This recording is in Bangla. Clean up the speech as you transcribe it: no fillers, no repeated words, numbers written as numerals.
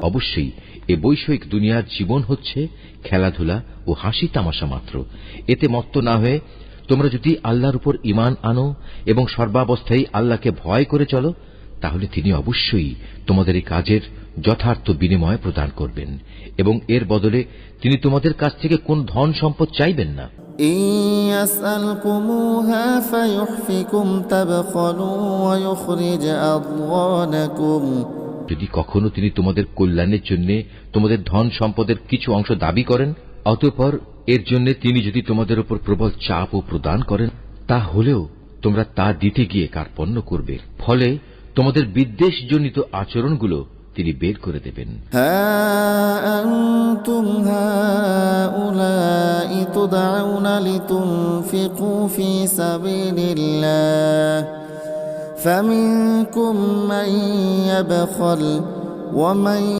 অবশ্যই এ বৈষয়িক দুনিয়ার জীবন হচ্ছে খেলাধুলা ও হাসি তামাশা মাত্র। এতে মত্ত না হয়ে তোমরা যদি আল্লাহর উপর ঈমান আনো এবং সর্বাবস্থায় আল্লাহকে ভয় করে চলো, তাহলে তিনি অবশ্যই তোমাদের এই কাজের যথার্থ বিনিময় প্রদান করবেন এবং এর বদলে তিনি তোমাদের কাছ থেকে কোন ধন সম্পদ চাইবেন না। যদি কখনো তিনি তোমাদের কল্যাণের জন্য তোমাদের ধন সম্পদের কিছু অংশ দাবি করেন, অতঃপর এর জন্য তিনি যদি তোমাদের উপর প্রবল চাপ ও প্রদান করেন, তাহলেও তোমরা তা দিতে গিয়ে কার্পণ্য করবে, ফলে তোমাদের বিদ্বেষজনিত আচরণগুলো তিনি বের করে দেবেন। فمنكم من يبخل ومن